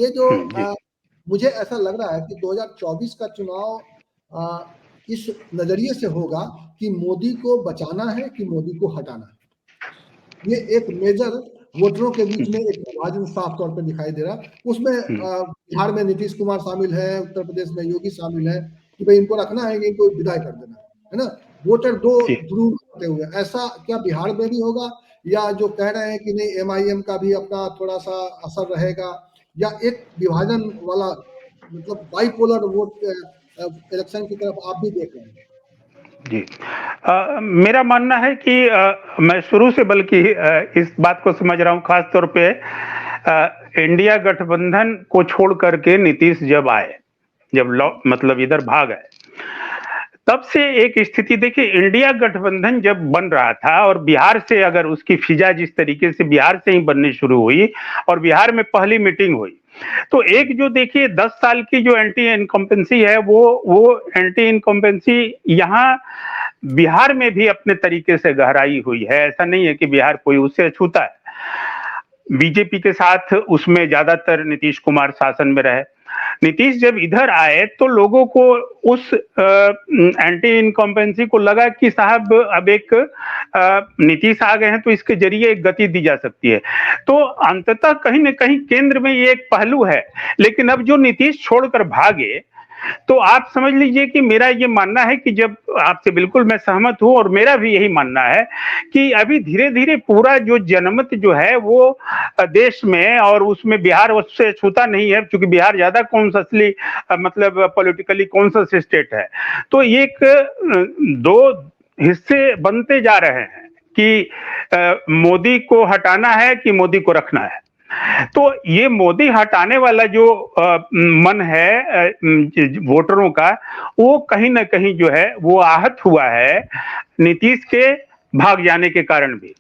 ये जो जी। मुझे ऐसा लग रहा है कि 2024 का चुनाव इस नजरिए से होगा कि मोदी को बचाना है कि मोदी को हटाना है। ये एक मेजर वोटरों के बीच में एक विभाजन साफ तौर पर दिखाई दे रहा है। उसमें बिहार में नीतीश कुमार शामिल है, उत्तर प्रदेश में योगी शामिल है कि भाई इनको रखना है कि इनको विदाई कर देना है ना। वोटर दो ध्रुव होते हुए, ऐसा क्या बिहार में भी होगा, या जो कह रहे हैं कि नहीं MIM का भी अपना थोड़ा सा असर रहेगा, या एक विभाजन वाला मतलब बाइपोलर वोट इलेक्शन की तरफ आप भी देख रहे हैं? जी, मेरा मानना है कि मैं शुरू से बल्कि इस बात को समझ रहा हूँ, खास तौर पे इंडिया गठबंधन को छोड़ करके नीतीश जब आए, जब मतलब इधर भाग आए, तब से एक स्थिति देखिए, इंडिया गठबंधन जब बन रहा था और बिहार से अगर उसकी फिजा जिस तरीके से बिहार से ही बननी शुरू हुई और बिहार में पहली मीटिंग हुई, तो एक जो देखिए 10 साल की जो एंटी इनकम्पेंसी है, वो एंटी इनकम्पेंसी यहाँ बिहार में भी अपने तरीके से गहराई हुई है। ऐसा नहीं है कि बिहार कोई उससे अछूता है। बीजेपी के साथ उसमें ज्यादातर नीतीश कुमार शासन में रहे। नीतीश जब इधर आए तो लोगों को उस एंटी इनकम्पेंसी को लगा कि साहब अब एक नीतीश आ गए हैं तो इसके जरिए एक गति दी जा सकती है। तो अंततः कहीं न कहीं केंद्र में ये एक पहलू है। लेकिन अब जो नीतीश छोड़कर भागे, तो आप समझ लीजिए कि मेरा ये मानना है कि जब आपसे बिल्कुल मैं सहमत हूं और मेरा भी यही मानना है कि अभी धीरे धीरे पूरा जो जनमत जो है वो देश में, और उसमें बिहार उससे छूता नहीं है क्योंकि बिहार ज्यादा कॉन्शसली मतलब पॉलिटिकली कॉन्शस स्टेट है। तो एक दो हिस्से बनते जा रहे हैं कि मोदी को हटाना है कि मोदी को रखना है। तो ये मोदी हटाने वाला जो मन है वोटरों का, वो कहीं ना कहीं जो है वो आहत हुआ है नीतीश के भाग जाने के कारण भी।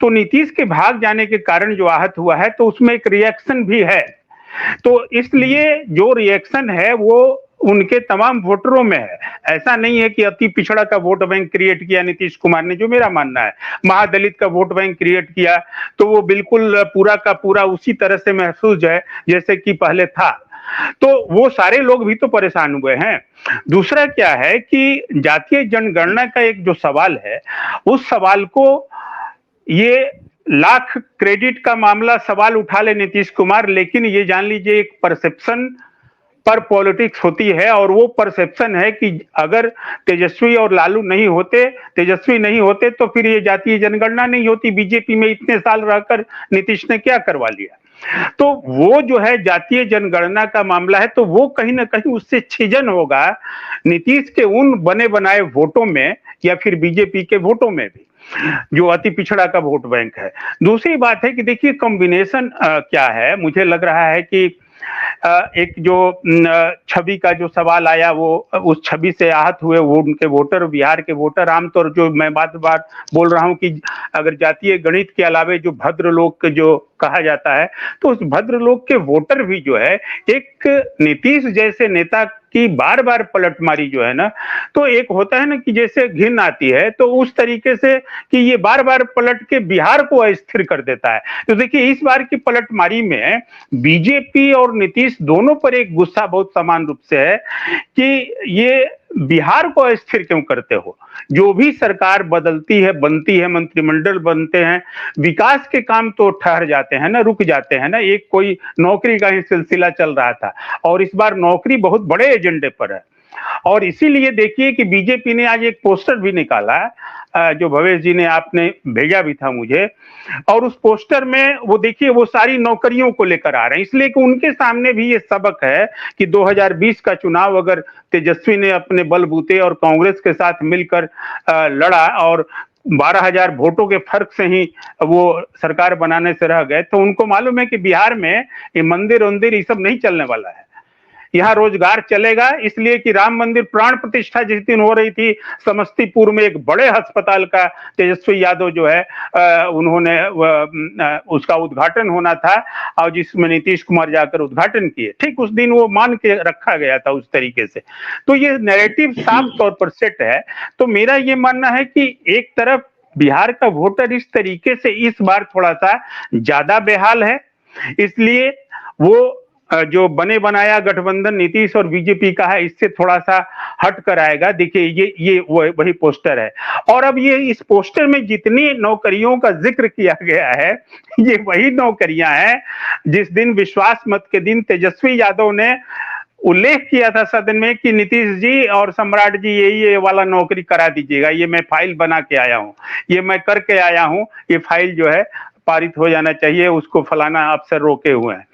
तो नीतीश के भाग जाने के कारण जो आहत हुआ है, तो उसमें एक रिएक्शन भी है। तो इसलिए जो रिएक्शन है वो उनके तमाम वोटरों में है। ऐसा नहीं है कि अति पिछड़ा का वोट बैंक क्रिएट किया नीतीश कुमार ने, जो मेरा मानना है। महादलित का वोट बैंक क्रिएट किया तो वो बिल्कुल पूरा का पूरा उसी तरह से महसूस है जैसे कि पहले था। तो वो सारे लोग भी तो परेशान हुए हैं। दूसरा क्या है कि जातीय जनगणना का एक जो सवाल है, उस सवाल को ये लाख क्रेडिट का मामला सवाल उठा ले नीतीश कुमार, लेकिन ये जान लीजिए एक परसेप्शन पर पॉलिटिक्स होती है। और वो परसेप्शन है कि अगर तेजस्वी और लालू नहीं होते, तेजस्वी नहीं होते, तो फिर ये जातीय जनगणना नहीं होती। बीजेपी में इतने साल रहकर नीतीश ने क्या करवा लिया। तो वो जो है जातीय जनगणना का मामला है, तो वो कहीं ना कहीं उससे छिजन होगा नीतीश के उन बने बनाए वोटों में या फिर बीजेपी के वोटों में भी, जो अति पिछड़ा का वोट बैंक है। दूसरी बात है कि देखिए कॉम्बिनेशन क्या है। मुझे लग रहा है कि एक जो छवि का जो सवाल आया, वो उस छवि से आहत हुए वो उनके वोटर, बिहार के वोटर, आमतौर जो मैं बार बार बोल रहा हूं कि अगर जातीय गणित के अलावे जो भद्र लोग जो कहा जाता है, तो उस भद्र लोग के वोटर भी जो है एक नीतीश जैसे नेता की बार बार पलटमारी जो है ना, तो एक होता है ना कि जैसे घिन आती है, तो उस तरीके से कि ये बार बार पलट के बिहार को अस्थिर कर देता है। तो देखिए इस बार की पलटमारी में बीजेपी और नीतीश दोनों पर एक गुस्सा बहुत समान रूप से है कि ये बिहार को अस्थिर क्यों करते हो। जो भी सरकार बदलती है, बनती है, मंत्रिमंडल बनते हैं, विकास के काम तो ठहर जाते हैं ना, रुक जाते हैं ना। एक कोई नौकरी का ही सिलसिला चल रहा था और इस बार नौकरी बहुत बड़े एजेंडे पर है। और इसीलिए देखिए कि बीजेपी ने आज एक पोस्टर भी निकाला, जो भवेश जी ने आपने भेजा भी था मुझे, और उस पोस्टर में वो देखिए वो सारी नौकरियों को लेकर आ रहे हैं। इसलिए कि उनके सामने भी ये सबक है कि 2020 का चुनाव अगर तेजस्वी ने अपने बलबूते और कांग्रेस के साथ मिलकर लड़ा और 12,000 वोटों के फर्क से ही वो सरकार बनाने से रह गए, तो उनको मालूम है कि बिहार में ये मंदिर वंदिर ये सब नहीं चलने वाला है। यहाँ रोजगार चलेगा, इसलिए कि राम मंदिर प्राण प्रतिष्ठा जिस दिन हो रही थी समस्तीपुर में, एक बड़े अस्पताल का तेजस्वी यादव जो है उन्होंने उसका उद्घाटन होना था और जिसमें नीतीश कुमार जाकर उद्घाटन किए, ठीक उस दिन वो मान के रखा गया था उस तरीके से। तो ये नैरेटिव साफ तौर पर सेट है। तो मेरा ये मानना है कि एक तरफ बिहार का वोटर इस तरीके से इस बार थोड़ा सा ज्यादा बेहाल है, इसलिए वो जो बने बनाया गठबंधन नीतीश और बीजेपी का है, इससे थोड़ा सा हट कर आएगा। देखिए ये वही पोस्टर है, और अब ये इस पोस्टर में जितनी नौकरियों का जिक्र किया गया है, ये वही नौकरियां हैं जिस दिन विश्वास मत के दिन तेजस्वी यादव ने उल्लेख किया था सदन में कि नीतीश जी और सम्राट जी ये वाला नौकरी करा दीजिएगा, ये मैं फाइल बना के आया हूं, ये मैं करके आया हूं, ये फाइल जो है पारित हो जाना चाहिए, उसको फलाना अफसर रोके हुए हैं।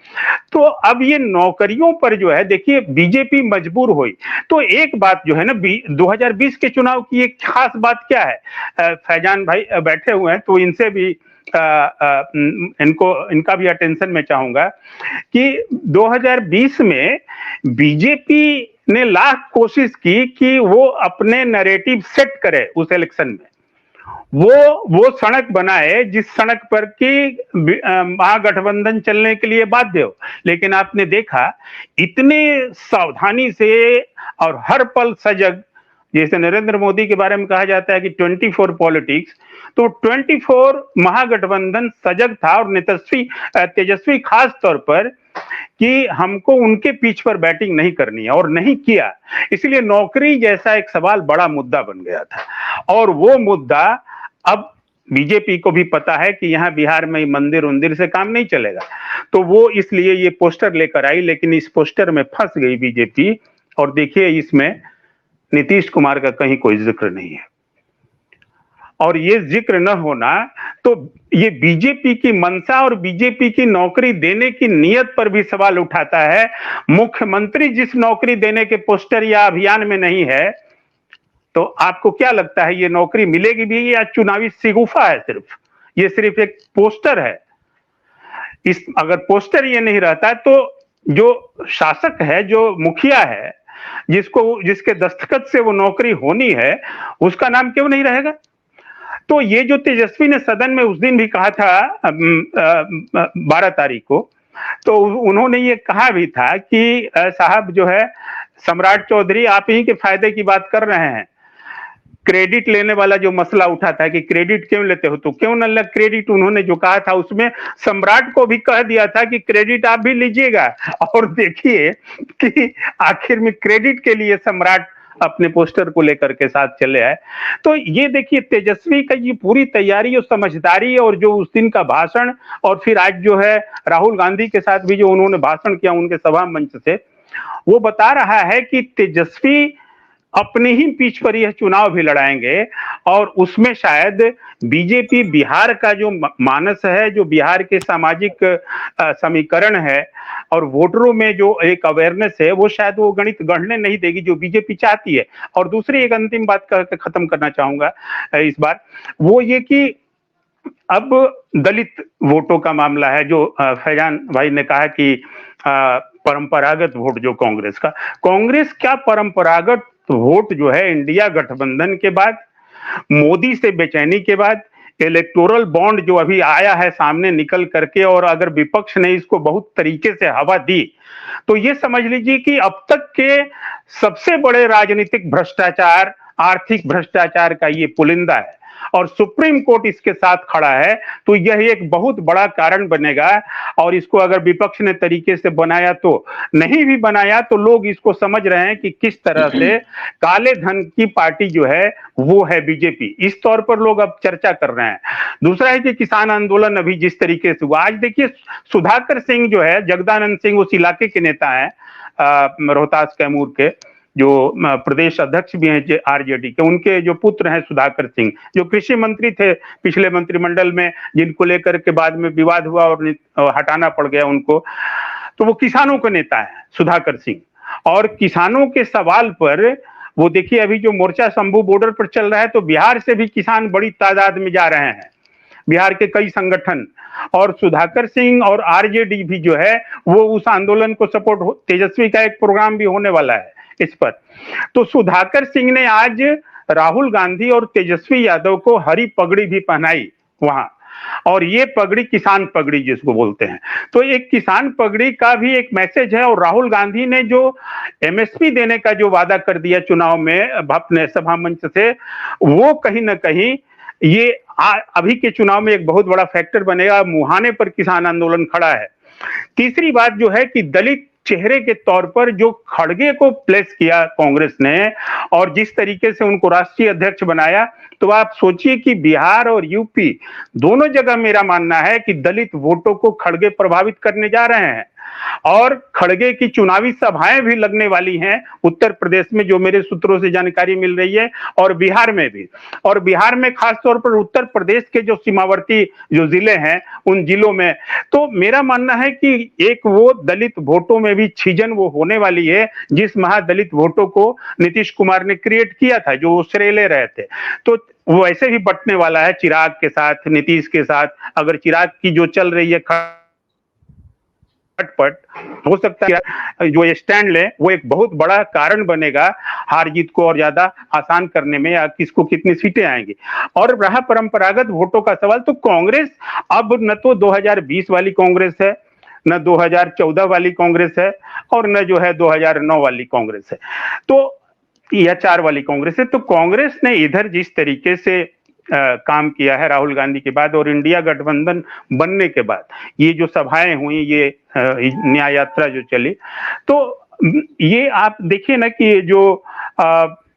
तो अब ये नौकरियों पर जो है, देखिए बीजेपी मजबूर हुई। तो एक बात जो है ना, 2020 के चुनाव की एक खास बात क्या है, फैजान भाई बैठे हुए हैं तो इनसे भी इनका भी अटेंशन मैं चाहूंगा कि 2020 में बीजेपी ने लाख कोशिश की कि वो अपने नैरेटिव सेट करे उस इलेक्शन में, वो सड़क बनाए जिस सड़क पर कि महागठबंधन चलने के लिए बाध्य हो। लेकिन आपने देखा इतने सावधानी से और हर पल सजग, जैसे नरेंद्र मोदी के बारे में कहा जाता है कि 24 पॉलिटिक्स, तो 24 महागठबंधन सजग था, और तेजस्वी खास तौर पर कि हमको उनके पीछ पर बैटिंग नहीं करनी है, और नहीं किया। इसलिए नौकरी जैसा एक सवाल बड़ा मुद्दा बन गया था, और वो मुद्दा अब बीजेपी को भी पता है कि यहाँ बिहार में मंदिर उंदिर से काम नहीं चलेगा, तो वो इसलिए ये पोस्टर लेकर आई। लेकिन इस पोस्टर में फंस गई बीजेपी, और देखिए इसमें नीतीश कुमार का कहीं कोई जिक्र नहीं है, और ये जिक्र न होना तो ये बीजेपी की मंशा और बीजेपी की नौकरी देने की नीयत पर भी सवाल उठाता है। मुख्यमंत्री जिस नौकरी देने के पोस्टर या अभियान में नहीं है, तो आपको क्या लगता है ये नौकरी मिलेगी भी, या चुनावी शिगुफा है? ये सिर्फ एक पोस्टर है। अगर पोस्टर ये नहीं रहता तो जो शासक है, जो मुखिया है, जिसके दस्तखत से वो नौकरी होनी है, उसका नाम क्यों नहीं रहेगा? तो ये जो तेजस्वी ने सदन में उस दिन भी कहा था 12 तारीख को, तो उन्होंने ये कहा भी था कि साहब जो है सम्राट चौधरी, आप ही के फायदे की बात कर रहे हैं। क्रेडिट लेने वाला जो मसला उठा था कि क्रेडिट क्यों लेते हो, तो क्यों न लग क्रेडिट, उन्होंने जो कहा था उसमें सम्राट को भी कह दिया था कि क्रेडिट आप भी लीजिएगा। और देखिए कि आखिर में क्रेडिट के लिए सम्राट अपने पोस्टर को लेकर के साथ चले आए। तो ये देखिए तेजस्वी का ये पूरी तैयारी और समझदारी, और जो उस दिन का भाषण, और फिर आज जो है राहुल गांधी के साथ भी जो उन्होंने भाषण किया उनके सभा मंच से, वो बता रहा है कि तेजस्वी अपने ही पीछ पर यह चुनाव भी लड़ाएंगे, और उसमें शायद बीजेपी बिहार का जो मानस है, जो बिहार के सामाजिक समीकरण है और वोटरों में जो एक अवेयरनेस है, वो शायद वो गणित गढ़ने नहीं देगी जो बीजेपी चाहती है। और दूसरी एक अंतिम बात करके खत्म करना चाहूंगा इस बार, वो ये कि अब दलित वोटों का मामला है, जो फैजान भाई ने कहा कि परंपरागत वोट जो कांग्रेस क्या परंपरागत वोट जो है इंडिया गठबंधन के बाद, मोदी से बेचैनी के बाद, इलेक्टोरल बॉन्ड जो अभी आया है सामने निकल करके, और अगर विपक्ष ने इसको बहुत तरीके से हवा दी, तो ये समझ लीजिए कि अब तक के सबसे बड़े राजनीतिक भ्रष्टाचार, आर्थिक भ्रष्टाचार का ये पुलिंदा है, और सुप्रीम कोर्ट इसके साथ खड़ा है। तो यह एक बहुत बड़ा कारण बनेगा, और इसको अगर विपक्ष ने तरीके से बनाया, तो नहीं भी बनाया, तो लोग इसको समझ रहे हैं कि किस तरह से काले धन की पार्टी जो है वो है बीजेपी, इस तौर पर लोग अब चर्चा कर रहे हैं। दूसरा है कि किसान आंदोलन अभी जिस तरीके से हुआ, आज देखिए सुधाकर सिंह जो है, जगदानंद सिंह उस इलाके के नेता है, रोहतास कैमूर के, जो प्रदेश अध्यक्ष भी हैं आरजेडी के, उनके जो पुत्र हैं सुधाकर सिंह, जो कृषि मंत्री थे पिछले मंत्रिमंडल में, जिनको लेकर के बाद में विवाद हुआ और हटाना पड़ गया उनको, तो वो किसानों के नेता है सुधाकर सिंह। और किसानों के सवाल पर वो देखिए अभी जो मोर्चा शंभू बॉर्डर पर चल रहा है, तो बिहार से भी किसान बड़ी तादाद में जा रहे हैं, बिहार के कई संगठन, और सुधाकर सिंह और आरजेडी भी जो है वो उस आंदोलन को सपोर्ट, तेजस्वी का एक प्रोग्राम भी होने वाला है इस पर। तो सुधाकर सिंह ने आज राहुल गांधी और तेजस्वी यादव को हरी पगड़ी भी पहनाई वहां, और ये पगड़ी किसान पगड़ी जिसको बोलते हैं, तो एक किसान पगड़ी का भी एक मैसेज है। और राहुल गांधी ने जो एमएसपी देने का जो वादा कर दिया चुनाव में अपने सभा मंच से, वो कहीं ना कहीं ये अभी के चुनाव में एक बहुत बड़ा फैक्टर बनेगा। मुहाने पर किसान आंदोलन खड़ा है। तीसरी बात जो है कि दलित चेहरे के तौर पर जो खड़गे को प्लेस किया कांग्रेस ने और जिस तरीके से उनको राष्ट्रीय अध्यक्ष बनाया, तो आप सोचिए कि बिहार और यूपी दोनों जगह मेरा मानना है कि दलित वोटों को खड़गे प्रभावित करने जा रहे हैं और खड़गे की चुनावी सभाएं भी लगने वाली हैं उत्तर प्रदेश में, जो मेरे सूत्रों से जानकारी मिल रही है, और बिहार में भी। और बिहार में खासतौर पर उत्तर प्रदेश के जो सीमावर्ती जो जिले हैं उन जिलों में, तो मेरा मानना है कि एक वो दलित वोटों में भी छिजन वो होने वाली है जिस महादलित वोटों को नीतीश कुमार ने क्रिएट किया था, जो वो श्रेय ले रहे थे। तो वो ऐसे भी बंटने वाला है चिराग के साथ, नीतीश के साथ। अगर चिराग की जो चल रही है खटपट, हो सकता है जो स्टैंड ले वो एक बहुत बड़ा कारण बनेगा हार जीत को और ज्यादा आसान करने में, या किसको कितनी सीटें आएंगी। और रहा परंपरागत वोटों का सवाल, तो कांग्रेस अब न तो 2020 वाली कांग्रेस है, न 2014 वाली कांग्रेस है, और न जो है 2009 वाली कांग्रेस है, तो या 4 वाली कांग्रेस है। तो कांग्रेस ने इधर जिस तरीके से काम किया है राहुल गांधी के बाद और इंडिया गठबंधन बनने के बाद, ये जो सभाएं हुई, ये न्याय यात्रा जो चली, तो ये आप देखिए ना कि जो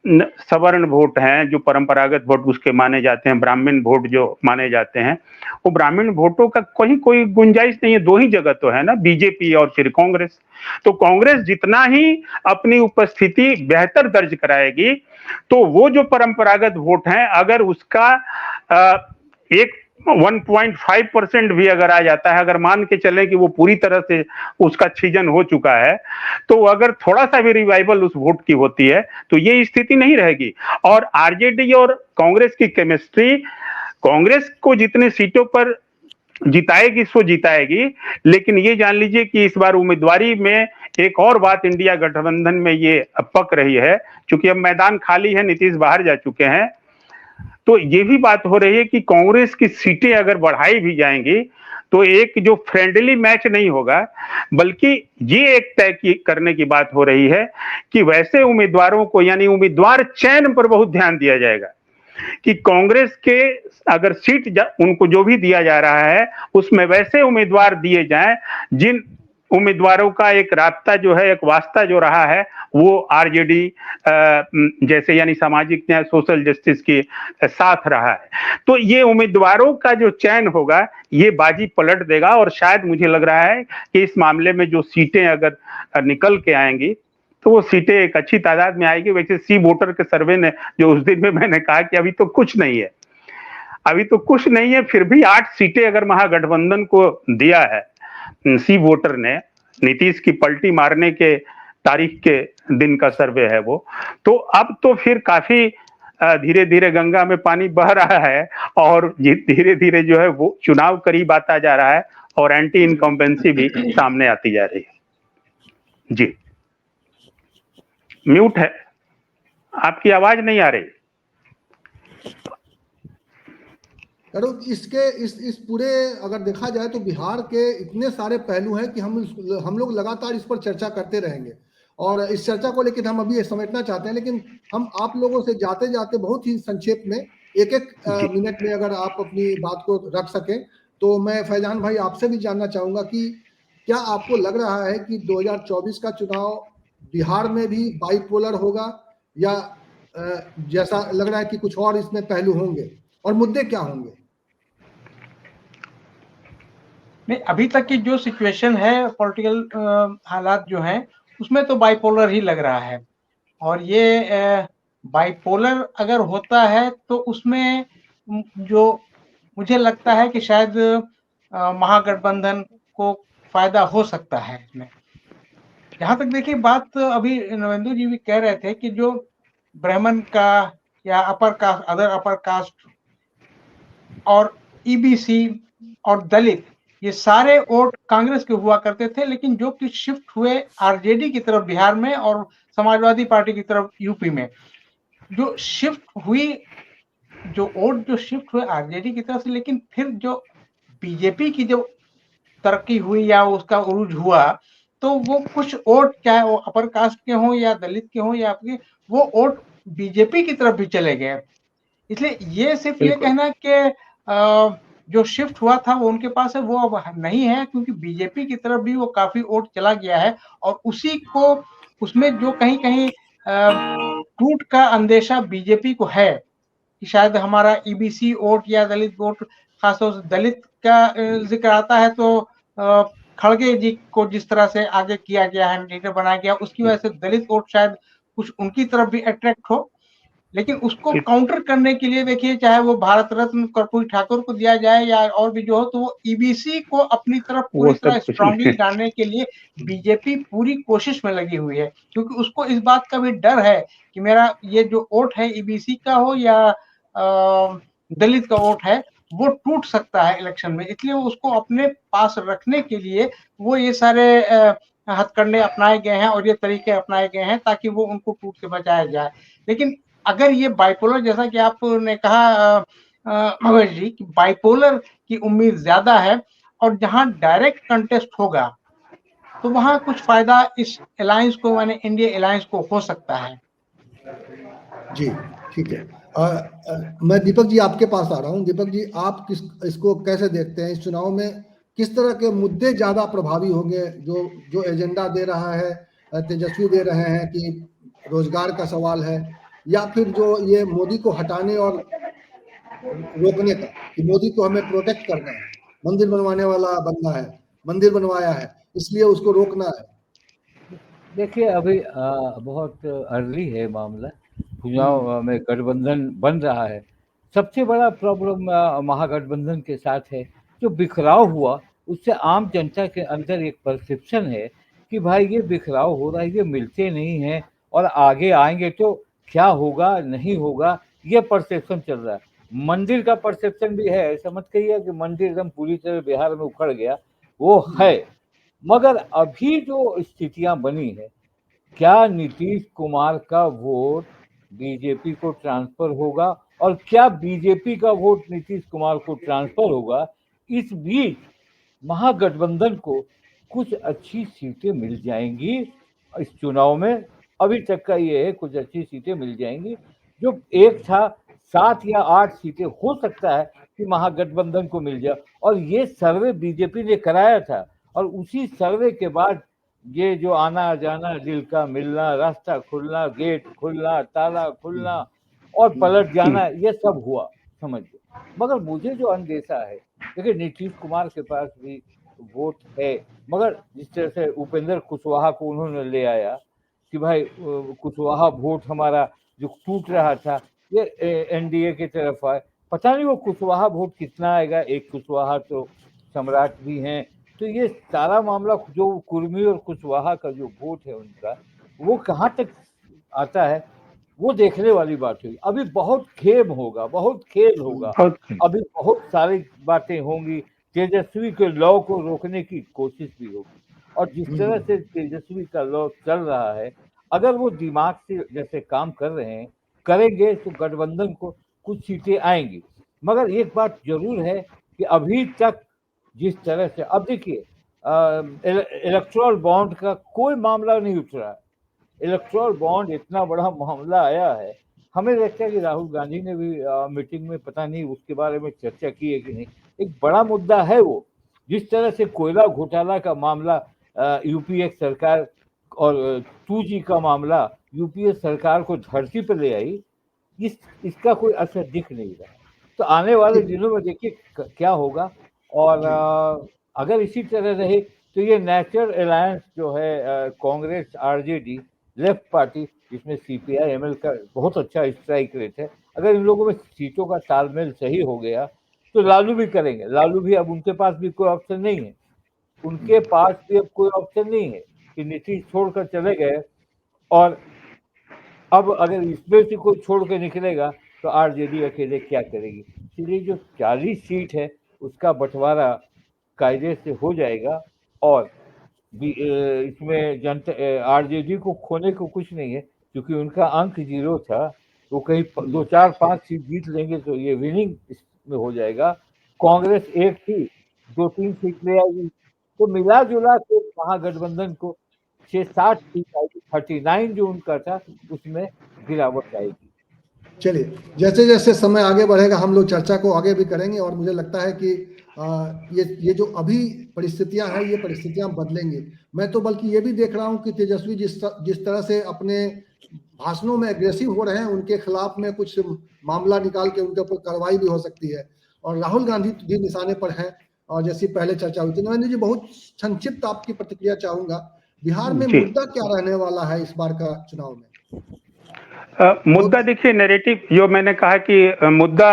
सवर्ण वोट हैं, जो परंपरागत वोट उसके माने जाते हैं, ब्राह्मण वोट जो माने जाते हैं, वो ब्राह्मण वोटों का कहीं कोई गुंजाइश नहीं है। दो ही जगह तो है ना, बीजेपी और फिर कांग्रेस। तो कांग्रेस जितना ही अपनी उपस्थिति बेहतर दर्ज कराएगी, तो वो जो परंपरागत वोट हैं, अगर उसका एक 1.5% भी अगर आ जाता है, अगर मान के चलें कि वो पूरी तरह से उसका छिजन हो चुका है, तो अगर थोड़ा सा भी रिवाइवल उस वोट की होती है तो ये स्थिति नहीं रहेगी। और आरजेडी और कांग्रेस की केमिस्ट्री, कांग्रेस को जितने सीटों पर जिताएगी सो जिताएगी, लेकिन ये जान लीजिए कि इस बार उम्मीदवारी में एक और बात इंडिया गठबंधन में ये पक रही है, क्योंकि अब मैदान खाली है, नीतीश बाहर जा चुके हैं, तो ये भी बात हो रही है कि कांग्रेस की सीटें अगर बढ़ाई भी जाएंगी तो एक जो फ्रेंडली मैच नहीं होगा, बल्कि ये एक तय करने की बात हो रही है कि वैसे उम्मीदवारों को, यानी उम्मीदवार चयन पर बहुत ध्यान दिया जाएगा कि कांग्रेस के अगर सीट उनको जो भी दिया जा रहा है उसमें वैसे उम्मीदवार दिए जाएं जिन उम्मीदवारों का एक रास्ता जो है, एक वास्ता जो रहा है, वो आरजेडी जैसे यानी सामाजिक न्याय, सोशल जस्टिस के साथ रहा है। तो ये उम्मीदवारों का जो चयन होगा ये बाजी पलट देगा, और शायद मुझे लग रहा है कि इस मामले में जो सीटें अगर निकल के आएंगी तो वो सीटें एक अच्छी तादाद में आएगी। वैसे सी वोटर के सर्वे ने जो उस दिन में मैंने कहा कि अभी तो कुछ नहीं है, अभी तो कुछ नहीं है, फिर भी 8 सीटें अगर महागठबंधन को दिया है सी वोटर ने, नीतीश की पलटी मारने के तारीख के दिन का सर्वे है वो, तो अब तो फिर काफी धीरे धीरे गंगा में पानी बह रहा है और धीरे धीरे जो है वो चुनाव करीब आता जा रहा है और एंटी इनकम्बेंसी भी सामने आती जा रही है। जी म्यूट है, आपकी आवाज नहीं आ रही। इसके इस पूरे अगर देखा जाए तो बिहार के इतने सारे पहलू हैं कि हम लोग लगातार इस पर चर्चा करते रहेंगे, और इस चर्चा को लेकर हम अभी समेटना चाहते हैं, लेकिन हम आप लोगों से जाते जाते बहुत ही संक्षेप में एक मिनट में अगर आप अपनी बात को रख सकें, तो मैं फैजान भाई आपसे भी जानना चाहूंगा कि क्या आपको लग रहा है कि 2024 का चुनाव बिहार में भी बाइपोलर होगा, या जैसा लग रहा है कि कुछ और इसमें पहलू होंगे, और मुद्दे क्या होंगे? नहीं, अभी तक की जो सिचुएशन है, पॉलिटिकल हालात जो हैं, उसमें तो बाइपोलर ही लग रहा है। और ये बाइपोलर अगर होता है तो उसमें जो मुझे लगता है कि शायद महागठबंधन को फायदा हो सकता है इसमें। जहां तक देखिए बात, अभी नवेंदु जी भी कह रहे थे कि जो ब्राह्मण का या upper caste, other upper caste और ईबीसी और दलित, ये सारे वोट कांग्रेस के हुआ करते थे, लेकिन जो कि शिफ्ट हुए आरजेडी की तरफ बिहार में और समाजवादी पार्टी की तरफ यूपी में, जो शिफ्ट हुई, जो वोट जो शिफ्ट हुए आरजेडी की तरफ से, लेकिन फिर जो बीजेपी की जो तरक्की हुई या उसका उरूज हुआ, तो वो कुछ वोट, चाहे वो अपर कास्ट के हों या दलित के हों या आपके, वो वोट बीजेपी की तरफ भी चले गए। इसलिए ये सिर्फ ये कहना कि जो शिफ्ट हुआ था वो उनके पास है, वो अब नहीं है, क्योंकि बीजेपी की तरफ भी वो काफी वोट चला गया है। और उसी को उसमें जो कहीं कहीं टूट का अंदेशा बीजेपी को है कि शायद हमारा ईबीसी वोट या दलित वोट, खासतौर से दलित का जिक्र आता है तो खड़गे जी को जिस तरह से आगे किया गया है, लीडर बनाया गया, उसकी वजह से दलित वोट शायद कुछ उनकी तरफ भी अट्रैक्ट हो। लेकिन उसको काउंटर करने के लिए देखिए, चाहे वो भारत रत्न कर्पूरी ठाकुर को दिया जाए या और भी जो हो, तो वो ईबीसी को अपनी तरफ पूरी वो तरह सब कुछ नहीं स्ट्रांगली है। लाने के लिए बीजेपी पूरी कोशिश में लगी हुई है, क्योंकि उसको इस बात का भी डर है कि मेरा ये जो वोट है ईबीसी का हो या दलित का वोट है, वो टूट सकता है इलेक्शन में। इसलिए वो उसको अपने पास रखने के लिए वो ये सारे हथकंडे अपनाए गए हैं और ये तरीके अपनाए गए हैं ताकि वो उनको टूट से बचाया जाए। लेकिन अगर ये बाइपोलर, जैसा कि आपने कहा भवेश जी, कि बाइपोलर की उम्मीद ज्यादा है और जहां डायरेक्ट कंटेस्ट होगा तो वहां कुछ फायदा इस अलायंस को, माने इंडिया अलायंस को हो सकता है। जी ठीक है। मैं दीपक जी आपके पास आ रहा हूं। दीपक जी, आप इसको कैसे देखते हैं? इस चुनाव में किस तरह के मुद्दे ज्यादा प्रभावी होंगे? जो जो एजेंडा दे रहा है तेजस्वी दे रहे हैं कि रोजगार का सवाल है, या फिर जो ये मोदी को हटाने और रोकने का, कि मोदी को हमें प्रोटेक्ट करना है, मंदिर बनवाने वाला बंदा है, मंदिर बनवाया है, इसलिए उसको रोकना है। देखिए अभी बहुत अर्ली है मामला, चुनाव में गठबंधन बन रहा है। सबसे बड़ा प्रॉब्लम महागठबंधन के साथ है, जो बिखराव हुआ उससे आम जनता के अंदर एक परसेप्शन है कि भाई ये बिखराव हो रहा है, ये मिलते नहीं हैं और आगे आएंगे तो क्या होगा नहीं होगा, ये परसेप्शन चल रहा है। मंदिर का परसेप्शन भी है, ऐसा मत कहिए कि मंदिर एकदम पूरी तरह बिहार में उखड़ गया, वो है। मगर अभी जो स्थितियां बनी है, क्या नीतीश कुमार का वोट बीजेपी को ट्रांसफर होगा और क्या बीजेपी का वोट नीतीश कुमार को ट्रांसफर होगा, इस बीच महागठबंधन को कुछ अच्छी सीटें मिल जाएंगी इस चुनाव में। अभी तक का ये है, कुछ अच्छी सीटें मिल जाएंगी। जो एक था 7 या 8 सीटें हो सकता है कि महागठबंधन को मिल जाए, और ये सर्वे बीजेपी ने कराया था, और उसी सर्वे के बाद ये जो आना जाना, दिल का मिलना, रास्ता खुलना, गेट खुलना, ताला खुलना और पलट जाना, ये सब हुआ, समझिए। मगर मुझे जो अंदेशा है, देखिए नीतीश कुमार के पास भी वोट है, मगर जिस तरह से उपेंद्र कुशवाहा को उन्होंने ले आया कि भाई कुशवाहा वोट हमारा जो टूट रहा था ये एनडीए की तरफ आए, पता नहीं वो कुशवाहा वोट कितना आएगा। एक कुशवाहा तो सम्राट भी हैं, तो ये सारा मामला जो कुर्मी और कुशवाहा का जो वोट है उनका, वो कहाँ तक आता है वो देखने वाली बात हुई। अभी बहुत खेम होगा, बहुत खेल होगा, अभी बहुत सारी बातें होंगी। तेजस्वी के लॉ को रोकने की कोशिश भी होगी, और जिस तरह से तेजस्वी का लॉ चल रहा है, अगर वो दिमाग से जैसे काम कर रहे हैं करेंगे तो गठबंधन को कुछ सीटें आएंगी। मगर एक बात जरूर है कि अभी तक जिस तरह से, अब देखिए इलेक्टोरल बॉन्ड का कोई मामला नहीं उठ रहा है। इलेक्टोरल बॉन्ड इतना बड़ा मामला आया है, हमें लगता है कि राहुल गांधी ने भी मीटिंग में पता नहीं उसके बारे में चर्चा की है कि नहीं। एक बड़ा मुद्दा है वो, जिस तरह से कोयला घोटाला का मामला यूपीए सरकार और 2G का मामला यूपीए सरकार को धरती पर ले आई, इसका कोई असर दिख नहीं रहा। तो आने वाले दिनों में देखिए क्या होगा। और अगर इसी तरह रहे तो ये नेचुरल अलायंस जो है कांग्रेस आरजेडी लेफ्ट पार्टी, जिसमें सीपीआई एमएल का बहुत अच्छा स्ट्राइक रेट है, अगर इन लोगों में सीटों का तालमेल सही हो गया तो लालू भी करेंगे। लालू भी अब उनके पास भी कोई ऑप्शन नहीं है, उनके पास भी अब कोई ऑप्शन नहीं है कि नीतीश छोड़कर चले गए, और अब अगर इसमें से कोई छोड़ के निकलेगा तो आरजेडी अकेले क्या करेगी। इसलिए जो 40 सीट है उसका बंटवारा कायदे से हो जाएगा, और इसमें जनता आरजेडी को खोने को कुछ नहीं है, क्योंकि उनका अंक 0 था। वो कहीं 2, 4, 5 सीट जीत लेंगे तो ये विनिंग इसमें हो जाएगा। कांग्रेस एक थी, 2, 3 सीट ले आएगी, तो मिला जुला के महागठबंधन को 6-7 सीट आएगी। 39 जो उनका था उसमें गिरावट आएगी। चलिए, जैसे जैसे समय आगे बढ़ेगा हम लोग चर्चा को आगे भी करेंगे, और मुझे लगता है कि ये जो अभी परिस्थितियां हैं ये परिस्थितियां बदलेंगी। मैं तो बल्कि ये भी देख रहा हूं कि तेजस्वी जिस तरह से अपने भाषणों में एग्रेसिव हो रहे हैं, उनके खिलाफ में कुछ मामला निकाल के उनके ऊपर कार्रवाई भी हो सकती है, और राहुल गांधी भी निशाने पर हैं। और जैसी पहले चर्चा हुई थी, नरेंद्र जी बहुत संक्षिप्त आपकी प्रतिक्रिया चाहूंगा, बिहार में मुद्दा क्या रहने वाला है इस बार का चुनाव में? मुद्दा देखिए, नैरेटिव जो मैंने कहा कि मुद्दा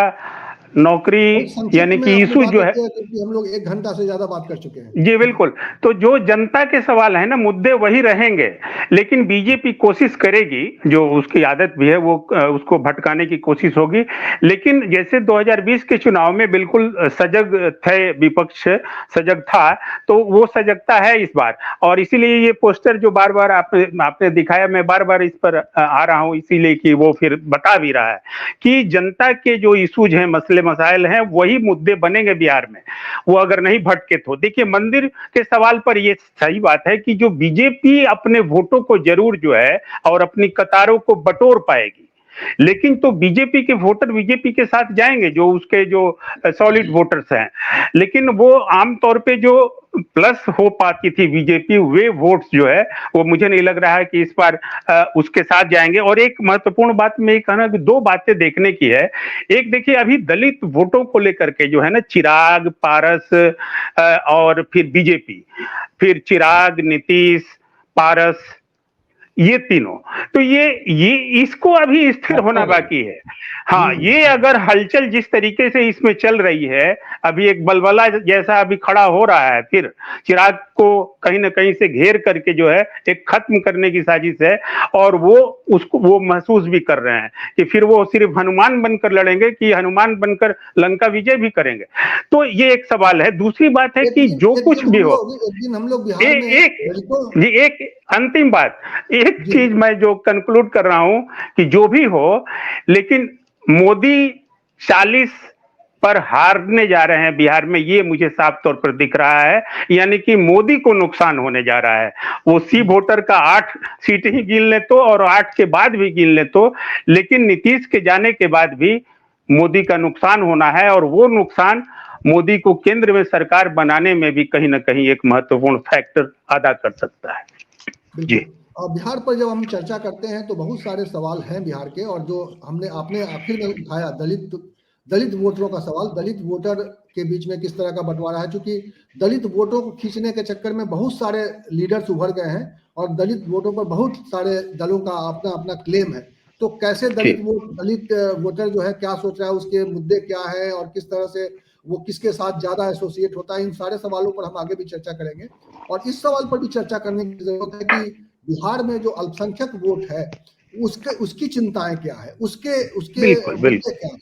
नौकरी यानी कि इशू जो है, क्योंकि हम लोग 1 घंटा से ज्यादा बात कर चुके हैं। जी बिल्कुल, तो जो जनता के सवाल है ना, मुद्दे वही रहेंगे, लेकिन बीजेपी कोशिश करेगी, जो उसकी आदत भी है, वो उसको भटकाने की कोशिश होगी। लेकिन जैसे 2020 के चुनाव में बिल्कुल सजग थे, विपक्ष सजग था, तो वो सजगता है इस बार, और इसीलिए ये पोस्टर जो बार बार आपने दिखाया, मैं बार बार इस पर आ रहा हूं, इसीलिए कि वो फिर बता भी रहा है कि जनता के जो इशूज हैं, मसले मसाइल हैं, वही मुद्दे बनेंगे बिहार में, वो अगर नहीं भटके तो। देखिए, मंदिर के सवाल पर ये सही बात है कि जो बीजेपी अपने वोटों को जरूर जो है और अपनी कतारों को बटोर पाएगी, लेकिन तो बीजेपी के वोटर बीजेपी के साथ जाएंगे, जो उसके जो सॉलिड वोटर्स हैं, लेकिन वो आमतौर पे जो प्लस हो पाती थी बीजेपी, वे वोट्स जो है वो मुझे नहीं लग रहा है कि इस बार उसके साथ जाएंगे। और एक महत्वपूर्ण बात मैं ये कहना कि 2 बातें देखने की है। एक देखिए, अभी दलित वोटों को लेकर के जो है ना, चिराग, पारस और फिर बीजेपी, फिर चिराग, नीतीश, पारस, ये तीनों, तो ये इसको अभी स्थिर होना बाकी है। हाँ, ये अगर हलचल जिस तरीके से इसमें चल रही है, अभी एक बलबला जैसा अभी खड़ा हो रहा है, फिर चिराग को कहीं ना कहीं से घेर करके जो है एक खत्म करने की साजिश है, और वो महसूस भी कर रहे हैं कि फिर वो सिर्फ हनुमान बनकर लड़ेंगे कि हनुमान बनकर लंका विजय भी करेंगे। तो ये एक सवाल है। दूसरी बात है कि जो कुछ भी हो, एक दिन हम लोग बिहार में एक अंतिम बात, एक चीज मैं जो कंक्लूड कर रहा हूं कि जो भी हो, लेकिन मोदी 40 पर हारने जा रहे हैं बिहार में, ये मुझे साफ तौर पर दिख रहा है। यानी कि मोदी को नुकसान होने जा रहा है। वो सी वोटर का 8 सीट ही गिन ले तो, और 8 के बाद भी गिन ले तो, लेकिन नीतीश के जाने के बाद भी मोदी का नुकसान होना है, और वो नुकसान मोदी को केंद्र में सरकार बनाने में भी कहीं ना कहीं एक महत्वपूर्ण फैक्टर अदा कर सकता है। जी, और बिहार पर जब हम चर्चा करते हैं तो बहुत सारे सवाल हैं बिहार के, और जो आपने आखिर में उठाया दलित वोटरों का सवाल, दलित वोटर के बीच में किस तरह का बंटवारा है, क्योंकि दलित वोटों को खींचने के चक्कर में बहुत सारे लीडर्स उभर गए हैं, और दलित वोटों पर बहुत सारे दलों का अपना अपना क्लेम है। तो कैसे दलित वोटर जो है क्या सोच रहा है, उसके मुद्दे क्या है, और किस तरह से वो किसके साथ ज्यादा एसोसिएट होता है, इन सारे सवालों पर हम आगे भी चर्चा करेंगे। और इस सवाल पर भी चर्चा करने की जरूरत है कि बिहार में जो अल्पसंख्यक वोट है उसकी चिंताएं क्या है, उसके मुद्दे क्या है,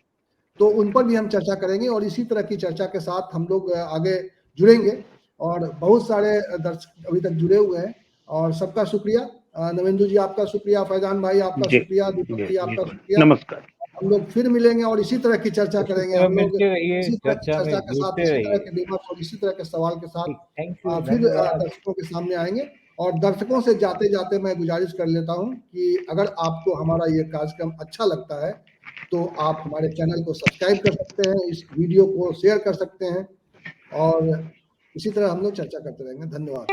तो उन पर भी हम चर्चा करेंगे। और इसी तरह की चर्चा के साथ हम लोग आगे जुड़ेंगे, और बहुत सारे दर्शक अभी तक जुड़े हुए हैं, और सबका शुक्रिया। नवेंदु जी आपका शुक्रिया, फैजान भाई आपका शुक्रिया, दीपक जी आपका शुक्रिया। नमस्कार। हम लोग फिर मिलेंगे और इसी तरह की चर्चा करेंगे। हम लोग इसी तरह की चर्चा के साथ, इसी तरह के विमर्श और इसी तरह के सवाल के साथ फिर दर्शकों के सामने आएंगे। और दर्शकों से जाते जाते मैं गुजारिश कर लेता हूं कि अगर आपको हमारा ये कार्यक्रम अच्छा लगता है तो आप हमारे चैनल को सब्सक्राइब कर सकते हैं, इस वीडियो को शेयर कर सकते हैं, और इसी तरह हम लोग चर्चा करते रहेंगे। धन्यवाद।